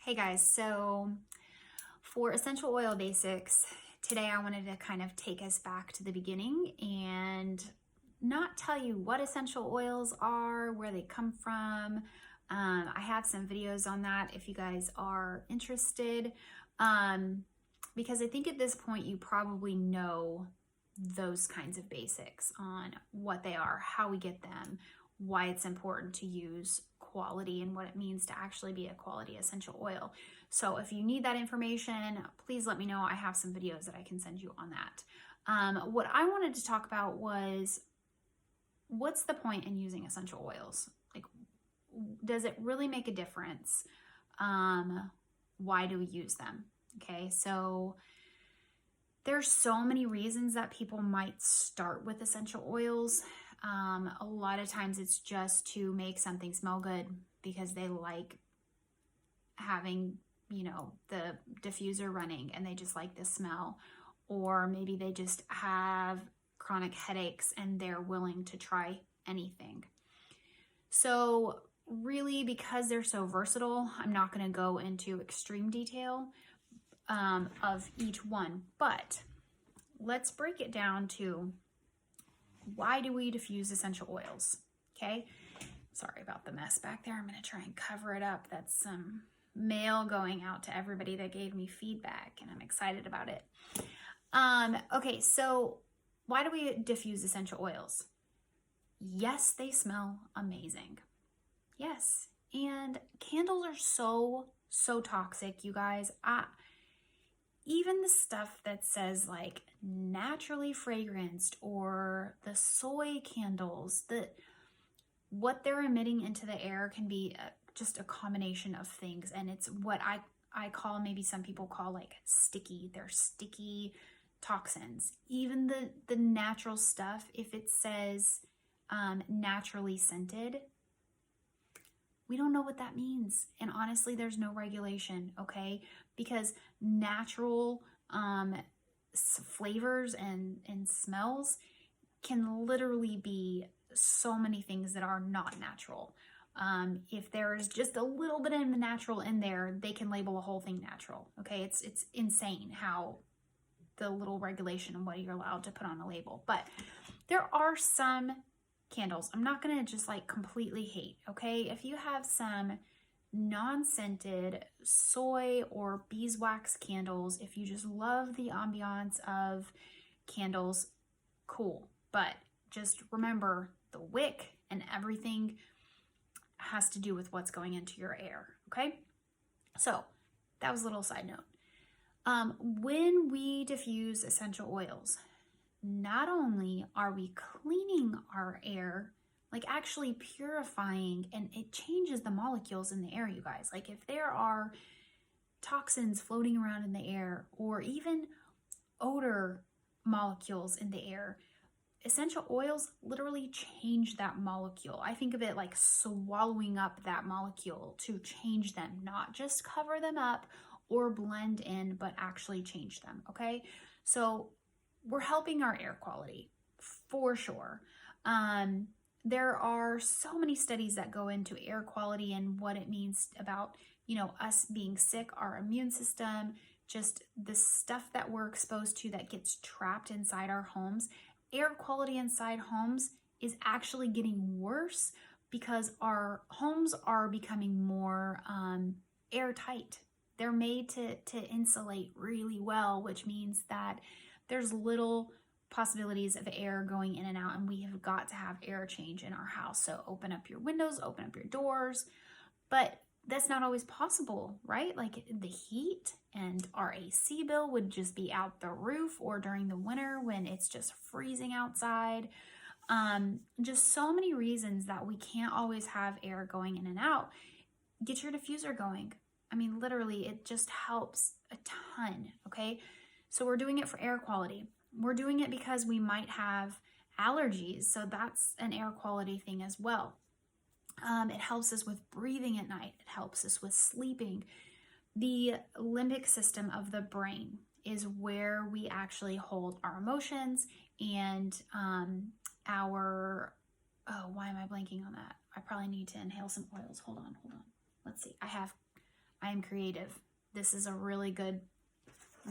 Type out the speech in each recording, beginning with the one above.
Hey guys, so for Essential Oil Basics, today I wanted to kind of take us back to the beginning and not tell you what essential oils are, where they come from. I have some videos on that if you guys are interested, because I think at this point you probably know those kinds of basics on what they are, how we get them, why it's important to use quality and what it means to actually be a quality essential oil. So if you need that information, please let me know. I have some videos that I can send you on that. What I wanted to talk about was, what's the point in using essential oils? Like, does it really make a difference? Why do we use them? Okay, so there's so many reasons that people might start with essential oils. A lot of times it's just to make something smell good because they like having, the diffuser running and they just like the smell. Or maybe they just have chronic headaches and they're willing to try anything. So really, because they're so versatile, I'm not going to go into extreme detail of each one, but let's break it down to why do we diffuse essential oils? Okay, sorry about the mess back there. I'm going to try and cover it up. That's some mail going out to everybody that gave me feedback, and I'm excited about it. Okay, so why do we diffuse essential oils? Yes, they smell amazing. Yes, and candles are so toxic, you guys. Even the stuff that says like naturally fragranced, or the soy candles, what they're emitting into the air can be just a combination of things, and it's what I call, maybe some people call, like sticky. They're sticky toxins. Even the natural stuff, if it says naturally scented, we don't know what that means. And honestly, there's no regulation, okay? Because natural flavors and smells can literally be so many things that are not natural. If there's just a little bit of the natural in there, they can label a whole thing natural, okay? It's insane how the little regulation of what you're allowed to put on a label. But there are some candles I'm not gonna just like completely hate, okay? If you have some non-scented soy or beeswax candles, if you just love the ambiance of candles, cool. But just remember, the wick and everything has to do with what's going into your air, okay? So that was a little side note. When we diffuse essential oils, not only are we cleaning our air, like actually purifying, and it changes the molecules in the air, you guys. Like if there are toxins floating around in the air, or even odor molecules in the air, essential oils literally change that molecule. I think of it like swallowing up that molecule to change them, not just cover them up or blend in, but actually change them, okay? So we're helping our air quality for sure. There are so many studies that go into air quality and what it means about, us being sick, our immune system, just the stuff that we're exposed to that gets trapped inside our homes. Air quality inside homes is actually getting worse because our homes are becoming more airtight. They're made to insulate really well, which means that there's little possibilities of air going in and out, and we have got to have air change in our house. So open up your windows, open up your doors, but that's not always possible, right? Like the heat and our AC bill would just be out the roof, or during the winter when it's just freezing outside. Just so many reasons that we can't always have air going in and out. Get your diffuser going. I mean, literally, it just helps a ton, okay? So we're doing it for air quality. We're doing it because we might have allergies, so that's an air quality thing as well. It helps us with breathing at night. It helps us with sleeping. The limbic system of the brain is where we actually hold our emotions and why am I blanking on that? I probably need to inhale some oils. Hold on. Let's see. I I am creative. This is a really good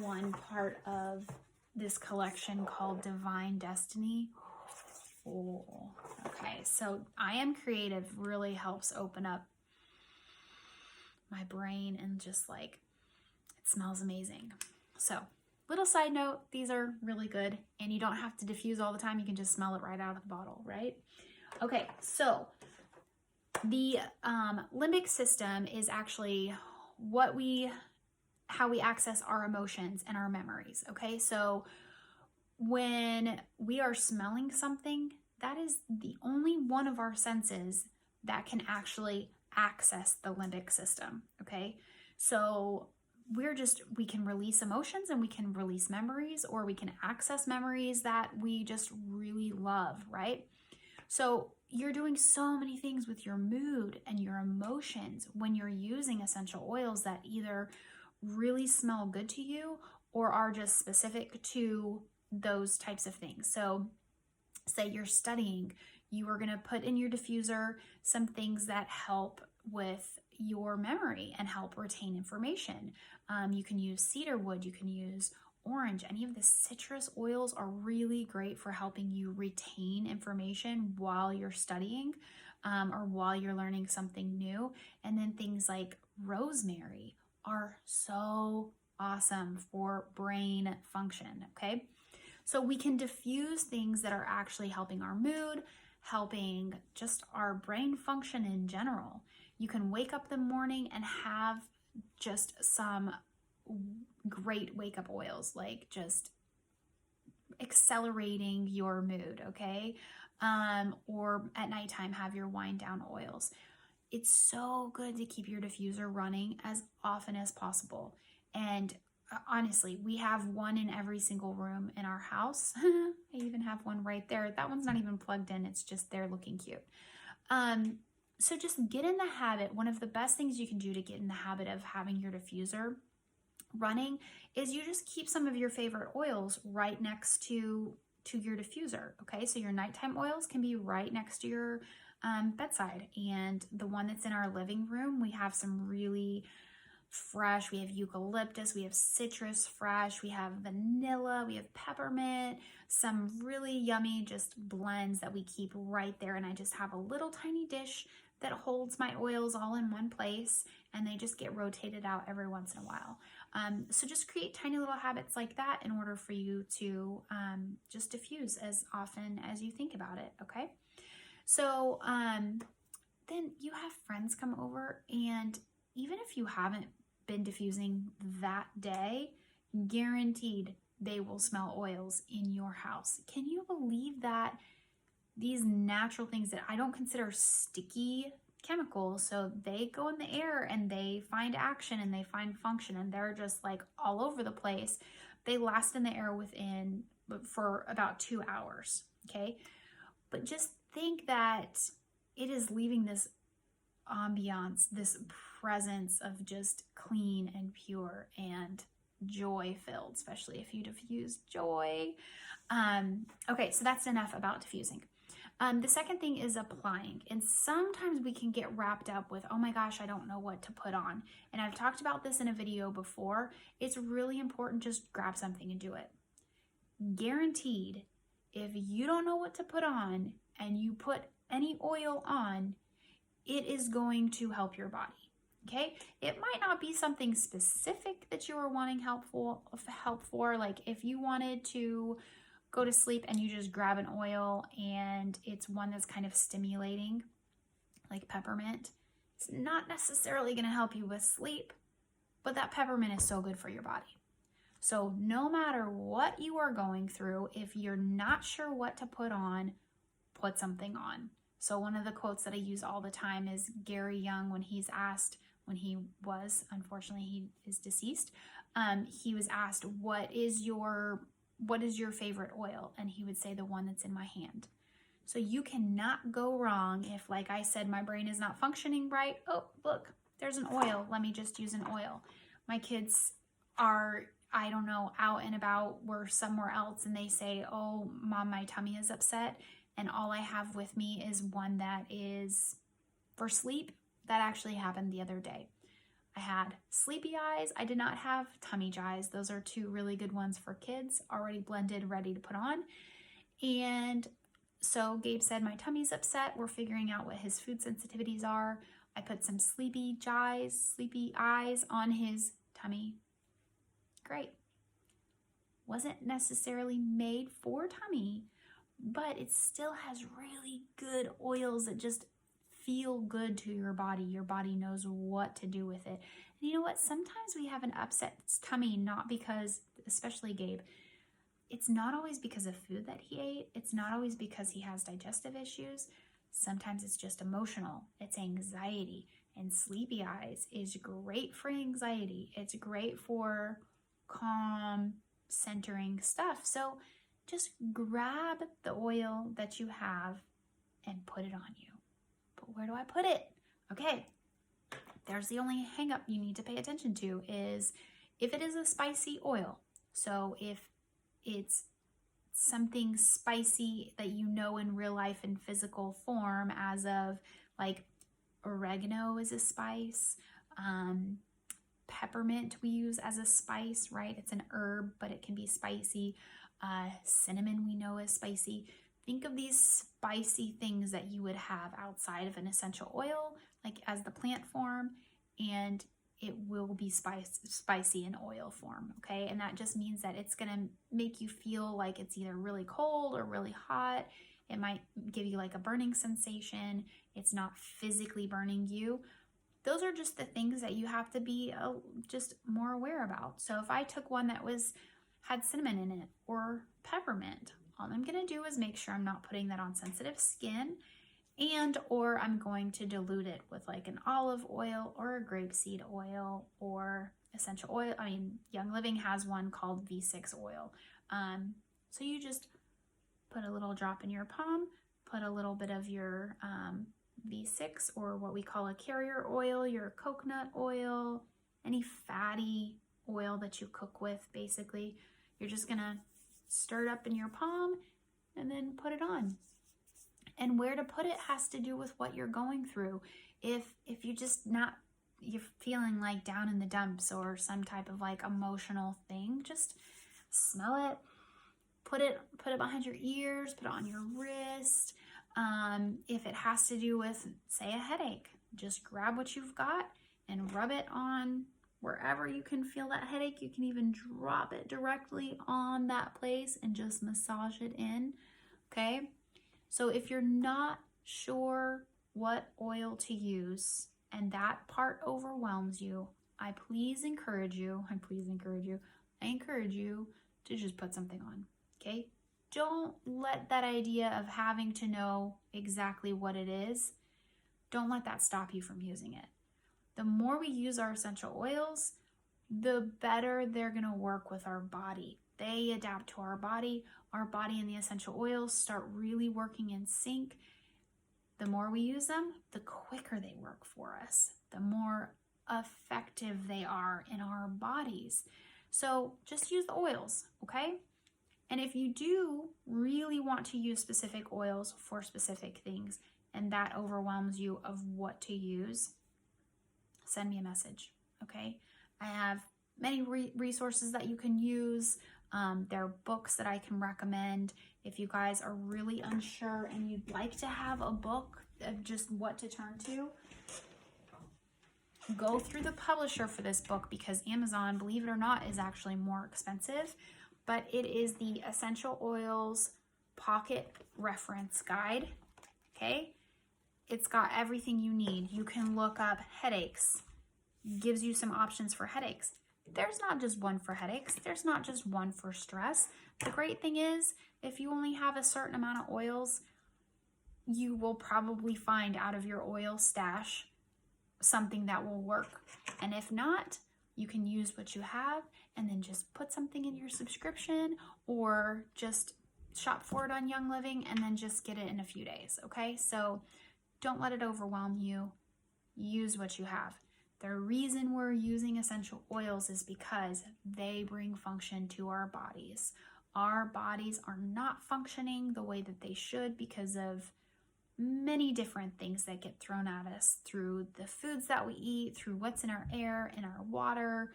one, part of this collection called Divine Destiny. Oh, okay, so I am creative really helps open up my brain, and just like, it smells amazing. So little side note, these are really good, and you don't have to diffuse all the time. You can just smell it right out of the bottle, right? Okay, so the limbic system is actually how we access our emotions and our memories. Okay, so when we are smelling something, that is the only one of our senses that can actually access the limbic system. Okay, so we can release emotions and we can release memories, or we can access memories that we just really love, right? So you're doing so many things with your mood and your emotions when you're using essential oils that either really smell good to you or are just specific to those types of things. So say you're studying, you are going to put in your diffuser some things that help with your memory and help retain information. You can use cedar wood, you can use orange. Any of the citrus oils are really great for helping you retain information while you're studying, or while you're learning something new. And then things like rosemary are so awesome for brain function, okay? So we can diffuse things that are actually helping our mood, helping just our brain function in general. You can wake up in the morning and have just some great wake up oils, like just accelerating your mood, okay? Or at nighttime, have your wind down oils. It's so good to keep your diffuser running as often as possible. And honestly, we have one in every single room in our house. I even have one right there. That one's not even plugged in. It's just there looking cute. So just get in the habit. One of the best things you can do to get in the habit of having your diffuser running is you just keep some of your favorite oils right next to your diffuser. Okay, so your nighttime oils can be right next to your bedside. And the one that's in our living room, we have some really fresh, we have eucalyptus, we have citrus fresh, we have vanilla, we have peppermint, some really yummy just blends that we keep right there. And I just have a little tiny dish that holds my oils all in one place, and they just get rotated out every once in a while. So just create tiny little habits like that in order for you to just diffuse as often as you think about it, okay? So then you have friends come over, and even if you haven't been diffusing that day, guaranteed they will smell oils in your house. Can you believe that these natural things that I don't consider sticky chemicals, so they go in the air and they find action and they find function, and they're just like all over the place, they last in the air for about 2 hours, okay? But just think that it is leaving this ambiance, this presence of just clean and pure and joy filled, especially if you diffuse joy. Okay, so that's enough about diffusing. The second thing is applying. And sometimes we can get wrapped up with, oh my gosh, I don't know what to put on. And I've talked about this in a video before. It's really important, just grab something and do it. Guaranteed, if you don't know what to put on and you put any oil on, it is going to help your body. Okay, it might not be something specific that you are wanting help for. Like if you wanted to go to sleep and you just grab an oil and it's one that's kind of stimulating, like peppermint, it's not necessarily going to help you with sleep, but that peppermint is so good for your body. So no matter what you are going through, if you're not sure what to put on, put something on. So one of the quotes that I use all the time is Gary Young, when he is deceased. He was asked, what is your favorite oil? And he would say, the one that's in my hand. So you cannot go wrong if, like I said, my brain is not functioning right. Oh, look, there's an oil. Let me just use an oil. My kids are, I don't know, out and about, we're somewhere else, and they say, oh, Mom, my tummy is upset. And all I have with me is one that is for sleep. That actually happened the other day. I had sleepy eyes. I did not have tummy eyes. Those are two really good ones for kids, already blended, ready to put on. And so Gabe said, my tummy's upset. We're figuring out what his food sensitivities are. I put some sleepy eyes on his tummy. Great. Wasn't necessarily made for tummy, but it still has really good oils that just feel good to your body. Your body knows what to do with it. And you know what? Sometimes we have an upset tummy, not because, especially Gabe, it's not always because of food that he ate. It's not always because he has digestive issues. Sometimes it's just emotional. It's anxiety. And sleepy eyes is great for anxiety. It's great for calm, centering stuff. So just grab the oil that you have and put it on you. But where do I put it? Okay, there's the only hang up you need to pay attention to is if it is a spicy oil. So if it's something spicy that you know in real life in physical form, as of like oregano is a spice, peppermint we use as a spice, right? It's an herb, but it can be spicy. Cinnamon we know is spicy. Think of these spicy things that you would have outside of an essential oil, like as the plant form, and it will be spicy in oil form, okay? And that just means that it's gonna make you feel like it's either really cold or really hot. It might give you like a burning sensation. It's not physically burning you. Those are just the things that you have to be just more aware about. So if I took one that had cinnamon in it or peppermint, all I'm gonna do is make sure I'm not putting that on sensitive skin, or I'm going to dilute it with like an olive oil or a grapeseed oil or essential oil. I mean, Young Living has one called V6 oil. So you just put a little drop in your palm, put a little bit of your V6 or what we call a carrier oil, your coconut oil, any fatty oil that you cook with, basically. You're just gonna stir it up in your palm and then put it on. And where to put it has to do with what you're going through. If you're feeling like down in the dumps or some type of like emotional thing, just smell it, put it behind your ears, put it on your wrist. If it has to do with, say, a headache, just grab what you've got and rub it on wherever you can feel that headache. You can even drop it directly on that place and just massage it in, okay? So if you're not sure what oil to use and that part overwhelms you, I encourage you to just put something on, okay? Don't let that idea of having to know exactly what it is, don't let that stop you from using it. The more we use our essential oils, the better they're gonna work with our body. They adapt to our body and the essential oils start really working in sync. The more we use them, the quicker they work for us, the more effective they are in our bodies. So just use the oils, okay? And if you do really want to use specific oils for specific things and that overwhelms you of what to use, send me a message, okay? I have many resources that you can use. There are books that I can recommend. If you guys are really unsure and you'd like to have a book of just what to turn to, go through the publisher for this book, because Amazon, believe it or not, is actually more expensive. But it is the Essential Oils Pocket Reference Guide, okay? It's got everything you need. You can look up headaches, gives you some options for headaches. There's not just one for headaches. There's not just one for stress. The great thing is, if you only have a certain amount of oils, you will probably find out of your oil stash something that will work. And if not, you can use what you have and then just put something in your subscription or just shop for it on Young Living and then just get it in a few days, okay? So don't let it overwhelm you. Use what you have. The reason we're using essential oils is because they bring function to our bodies. Our bodies are not functioning the way that they should because of many different things that get thrown at us through the foods that we eat, through what's in our air, in our water,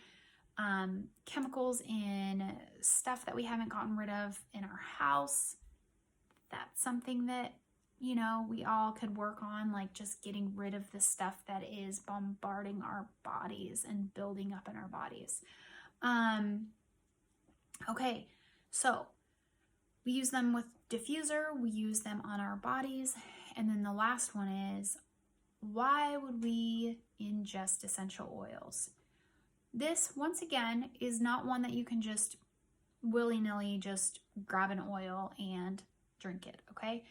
chemicals in stuff that we haven't gotten rid of in our house. That's something that, you know, we all could work on, like just getting rid of the stuff that is bombarding our bodies and building up in our bodies. Okay, so we use them with diffuser, we use them on our bodies, and then the last one is, why would we ingest essential oils? This, once again, is not one that you can just willy-nilly just grab an oil and drink it, okay?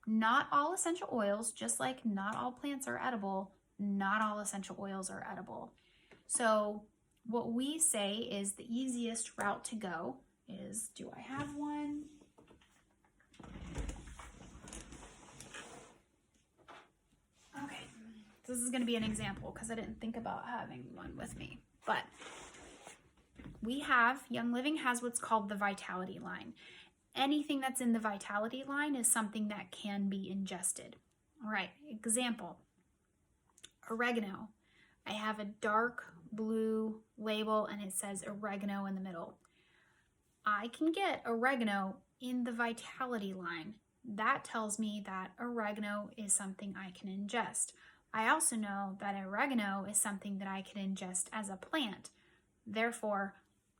Not all essential oils, just like not all plants are edible, not all essential oils are edible. So what we say is the easiest route to go is, do I have one? Okay, this is going to be an example because I didn't think about having one with me. But we have, Young Living has what's called the Vitality line. Anything that's in the Vitality line is something that can be ingested. All right, example, oregano. I have a dark blue label and it says oregano in the middle. I can get oregano in the Vitality line. That tells me that oregano is something I can ingest. I also know that oregano is something that I can ingest as a plant. Therefore,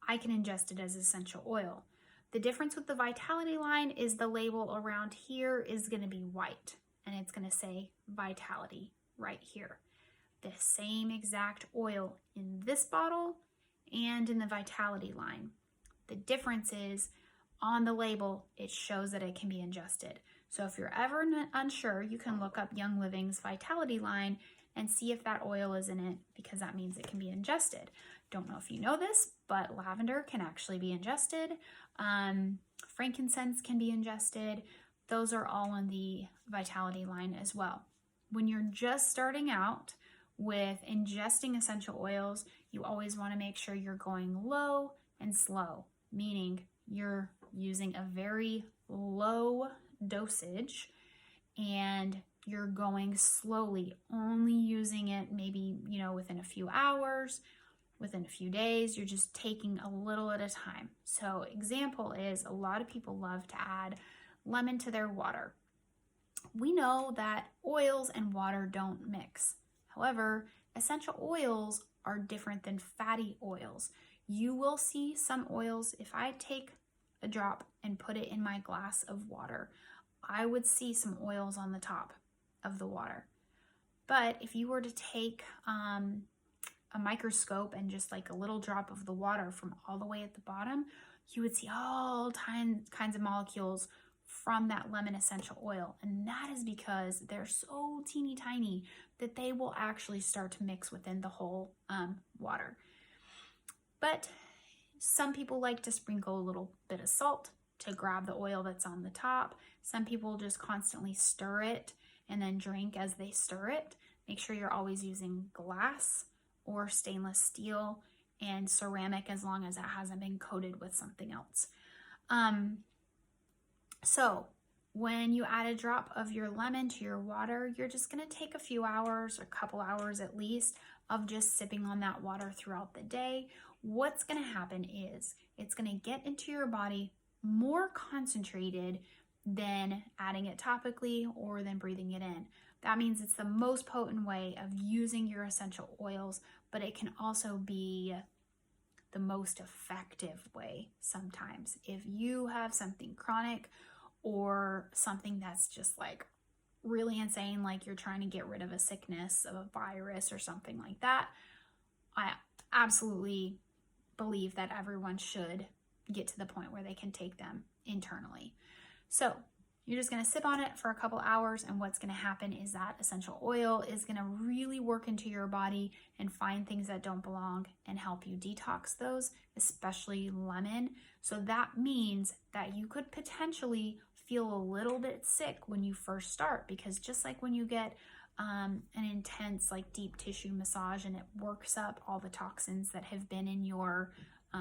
I can ingest it as essential oil. The difference with the Vitality line is the label around here is going to be white and it's going to say Vitality right here. The same exact oil in this bottle and in the Vitality line. The difference is on the label, it shows that it can be ingested. So if you're ever unsure, you can look up Young Living's Vitality line and see if that oil is in it, because that means it can be ingested. Don't know if you know this, but lavender can actually be ingested. Frankincense can be ingested. Those are all on the Vitality line as well. When you're just starting out with ingesting essential oils, you always want to make sure you're going low and slow, meaning you're using a very low dosage and you're going slowly, only using it maybe, you know, within a few hours, within a few days. You're just taking a little at a time. So example is, a lot of people love to add lemon to their water. We know that oils and water don't mix. However, essential oils are different than fatty oils. You will see some oils, if I take a drop and put it in my glass of water, I would see some oils on the top of the water. But if you were to take a microscope and just like a little drop of the water from all the way at the bottom, you would see all kinds of molecules from that lemon essential oil. And that is because they're so teeny tiny that they will actually start to mix within the whole water. But some people like to sprinkle a little bit of salt to grab the oil that's on the top. Some people just constantly stir it and then drink as they stir it. Make sure you're always using glass or stainless steel and ceramic, as long as it hasn't been coated with something else. So when you add a drop of your lemon to your water, you're just going to take a few hours, a couple hours at least, of just sipping on that water throughout the day. What's going to happen is it's going to get into your body more concentrated than adding it topically or than breathing it in. That means it's the most potent way of using your essential oils, but it can also be the most effective way sometimes. If you have something chronic or something that's just like really insane, like you're trying to get rid of a sickness, of a virus or something like that, I absolutely believe that everyone should get to the point where they can take them internally. So you're just going to sip on it for a couple hours, and what's going to happen is that essential oil is going to really work into your body and find things that don't belong and help you detox those, especially lemon. So that means that you could potentially feel a little bit sick when you first start, because just like when you get an intense like deep tissue massage and it works up all the toxins that have been in your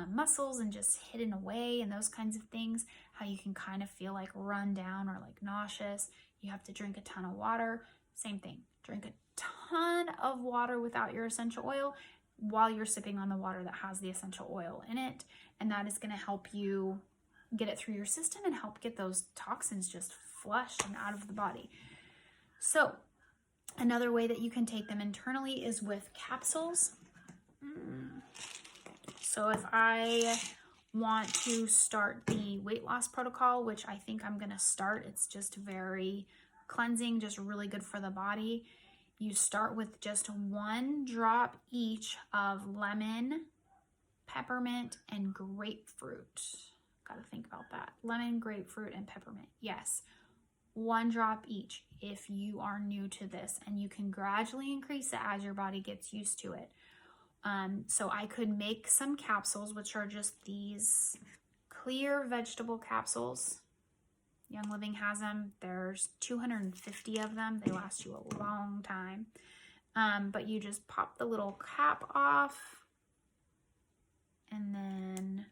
muscles and just hidden away and those kinds of things, how you can kind of feel like run down or like nauseous. You have to drink a ton of water. Same thing. Drink a ton of water without your essential oil while you're sipping on the water that has the essential oil in it. And that is going to help you get it through your system and help get those toxins just flushed and out of the body. So another way that you can take them internally is with capsules. So if I want to start the weight loss protocol, which I think I'm going to start, it's just very cleansing, just really good for the body. You start with just 1 drop each of lemon, peppermint, and grapefruit. Got to think about that. Lemon, grapefruit, and peppermint. Yes, 1 drop each if you are new to this, and you can gradually increase it as your body gets used to it. So I could make some capsules, which are just these clear vegetable capsules. Young Living has them. There's 250 of them. They last you a long time. But you just pop the little cap off, and then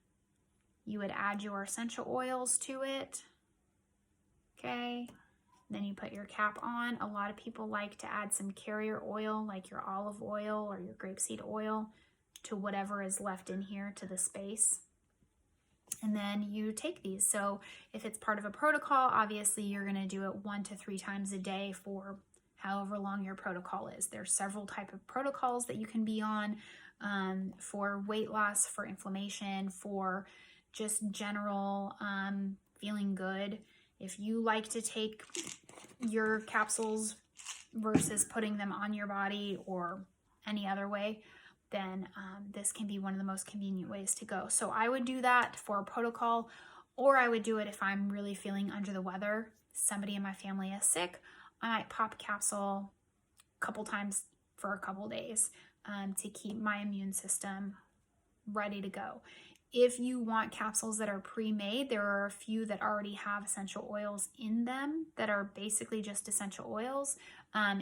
you would add your essential oils to it. Okay. Then you put your cap on. A lot of people like to add some carrier oil, like your olive oil or your grapeseed oil, to whatever is left in here, to the space. And then you take these. So if it's part of a protocol, obviously you're going to do it 1 to 3 times a day for however long your protocol is. There's several types of protocols that you can be on for weight loss, for inflammation, for just general feeling good. If you like to take your capsules versus putting them on your body or any other way, then this can be one of the most convenient ways to go. So I would do that for a protocol, or I would do it if I'm really feeling under the weather. Somebody in my family is sick, I might pop a capsule a couple times for a couple days to keep my immune system ready to go. If you want capsules that are pre-made, there are a few that already have essential oils in them that are basically just essential oils.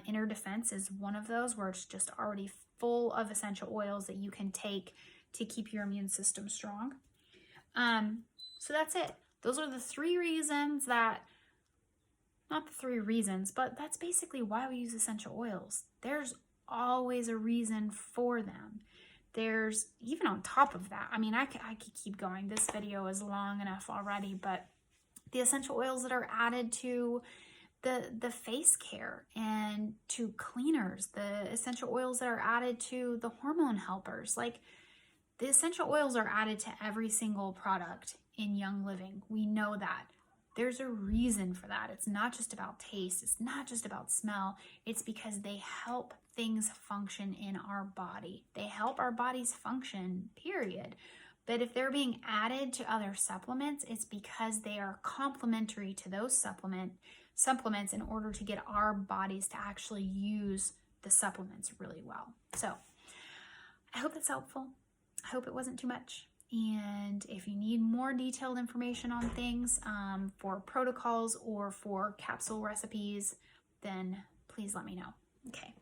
Inner Defense is one of those, where it's just already full of essential oils that you can take to keep your immune system strong. So that's it. Those are the 3 reasons that, not the 3 reasons, but that's basically why we use essential oils. There's always a reason for them. There's even on top of that, I mean, I could keep going. This video is long enough already, but the essential oils that are added to the face care and to cleaners, the essential oils that are added to the hormone helpers, like the essential oils are added to every single product in Young Living. We know that. There's a reason for that. It's not just about taste. It's not just about smell. It's because they help things function in our body. They help our bodies function, period. But if they're being added to other supplements, it's because they are complementary to those supplements in order to get our bodies to actually use the supplements really well. So I hope that's helpful. I hope it wasn't too much. And if you need more detailed information on things for protocols or for capsule recipes, then please let me know. Okay.